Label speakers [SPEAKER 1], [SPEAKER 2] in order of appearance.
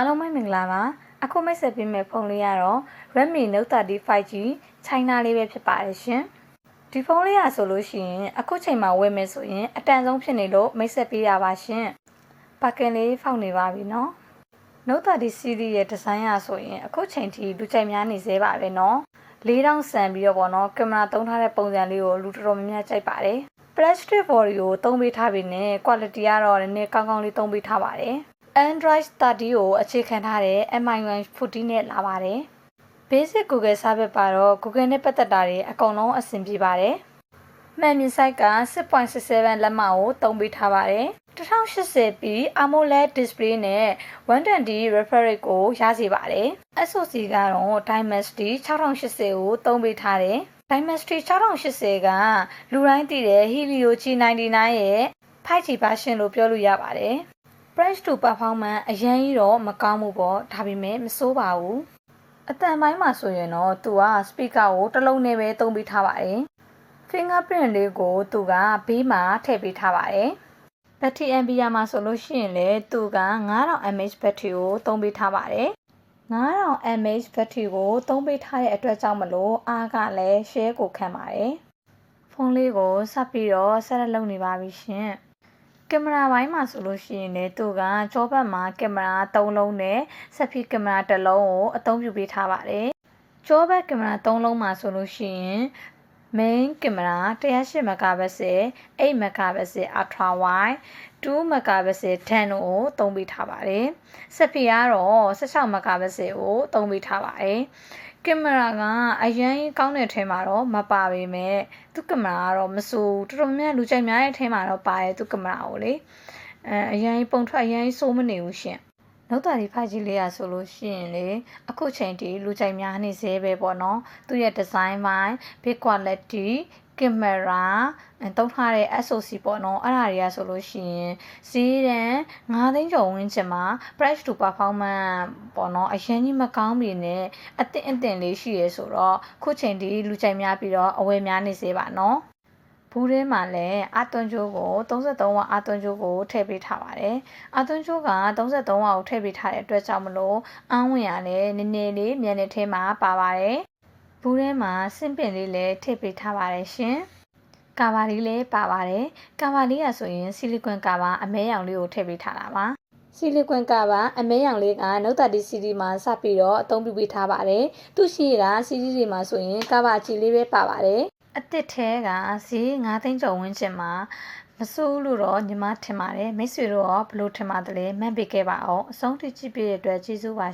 [SPEAKER 1] အားလုံးပဲမင်္ဂလာပါအခုမိတ်ဆက်ပေးမယ့်ဖုန်းလေးကတော့ Redmi Note 30 5G China လေးပဲဖြစ်ပါတယ်ရှင်ဒီဖုန်းလေးဆိုလို့ရှိရင်အခုချိန်မှာဝယ်မယ်ဆိုရင်အတန်ဆုံးဖြစ်နေလို့မိတ်ဆက်ပေးရပါရှင်ပါကင်လေးဖောက်နေပါပြီနော် Note 30 series ရဲ့ဒီဇိုင်းဆိုရင်အခုချိန်ထိလူကြိုက်များနေသေးပါပဲနော်4000ဆန်ပြီးတော့ပေါ့နော်ကင်မရာသုံးထားတဲ့ပုံစံလေးကိုလူတော်တော်များများကြိုက်ပါတယ် plastic body ကိုသုံးပေးထားပြီးနဲ့ quality ကတော့နည်းနည်းကောင်းကောင်းလေးသုံးပေးထားပါတယ်Android 30ကိုအခြေခံထားတဲ့ MI1 14နဲ့လာပါတယ်။ Basic Google Service ပါတော့ Google နဲ့ပတ်သက်တာတွေအကုန်လုံးအဆင်ပြေပါတယ်။မှန်မြင် size က 6.67 လက်မကိုသုံးပေးထားပါတယ်။ 1080p AMOLED display နဲ့ 120 refresh rate ကိုရစေပါတယ်။ SoC ကတော့ Dimensity 6080ကိုသုံးပေးထားတယ်။ Dimensity 6080ကလူတိုင်းသိတဲ့ Helio G99 ရဲ့ 5G version လို့ပြောလို့ရပါတယ်။ Price to performance အရင်ကြီးတော့မကောင်းဘူးပေါ့ဒါပေမဲ့မဆိုးပါဘူးအတန်ပိုင်းမှာဆိုရင်တော့သူက speaker ကိုတစ်လုံးနဲ့ပဲသုံးပေးထားပါတယ် fingerprint လေးကိုသူကဘေးမှာထည့်ပေးထားပါတယ် battery ampere မှာဆိုလို့ရှိရင်လေသူက 9000 mAh battery ကိုသုံးပေးထားပါတယ်9000 mAh battery ကိုသုံးပေးထားတဲ့အတွက်ကြောင့်မလို့အားကလည်း share ကိုခံပါတယ်ဖုန်းလေးကိုဆက်ပြီးတော့ဆက်လက်လုပ်နေပါပြီရှင်ကင်မရာပိုင်းမှာဆိုလို့ရှိရင်လည်းသူကကြောဘက်မှာကင်မရာ3လုံးနဲ့ဆက်ပြီးကင်မရာ1လုံးကိုအသုံးပြုပေးထားပါတယ်။ကြောဘက်ကင်မရာ3လုံးမှာဆိုလို့ရှိရင် main ကင်မရာ108 megapixel 8 megapixel ultra wide 2 megapixel 10တို့ကိုသုံးပေးထားပါတယ်။ဆက်ပြီးကတော့16 megapixel ကိုသုံးပေးထားပါတယ်။ကင်မရာကအရင်ကောင်းတဲ့ထဲမှာတော့မပါပေမဲ့သူကင်မရာကတော့မဆိုးတော်တော်များလူကြိုက်များတဲ့ထဲမှာတော့ပါတယ်သူကင်မရာကိုလေအရင်ပုံထွက်အရင်စိုးမနေဘူးရှင်နောက်တာဒီ 5G လေးဆိုလို့ရှိရင်လေအခုချိန်ထိလူကြိုက်များနေသေးပဲပေါ့နော်သူရဲ့ design ပိုင်း big quality ကင်မရာသုံးထားတဲ့ SoC ပေါ့နော်အဲ့ဒါတွေကဆိုလို့ရှိရင်ဈေးတန်း9သိန်းကျော်ဝန်းကျင်မှာ price to performance ပေါ့နော်အရင်ကြီးမကောင်းပြီနဲ့အသင့်လေးရှိရဆိုတော့ခုချိန်ထိလူကြိုက်များပြီးတော့အဝယ်များနေသေးပါနော်ဘူးထဲမှာလည်းအသွင်းကြိုးကို33ဝအသွင်းကြိုးကိုထည့်ပေးထားပါတယ်အသွင်းကြိုးက33ဝကိုထည့်ပေးထားတဲ့အတွက်ကြောင့်မလို့အန်းဝင်ရလည်းနည်းနည်းလေးမြန်တဲ့ထဲမှာပါပါတယ်ဘူးထဲမှာစင်ပင်လေးလည်းထည့်ပေးထားပါတယ်ရှင်ကာဘာလေးလည်းပါပါတယ်ကာဘာလေးဆိုရင်ဆီလီကွန်ကာဘာအမဲရောင်လေးကိုထည့်ပေးထားတာပါဆီလီကွန်ကာဘာအမဲရောင်လေးကNote 30 series မှာစပြီးတော့အသုံးပြုပေးထားပါတယ်သူရှိရတာ series တွေမှာဆိုရင်ကာဘာအကြီးလေးပဲပါပါတယ်အတစ်ထဲကဈေး9သိန်းကျော်ဝန်းကျင်မှာမဆိုးလို့တော့ညီမထင်ပါတယ်မိတ်ဆွေတို့ရောဘယ်လိုထင်ပါသလဲမှတ်ပေးခဲ့ပါအောင်အဆုံးထိကြည့်ပြတဲ့အတွက်ကျေးဇူးပါ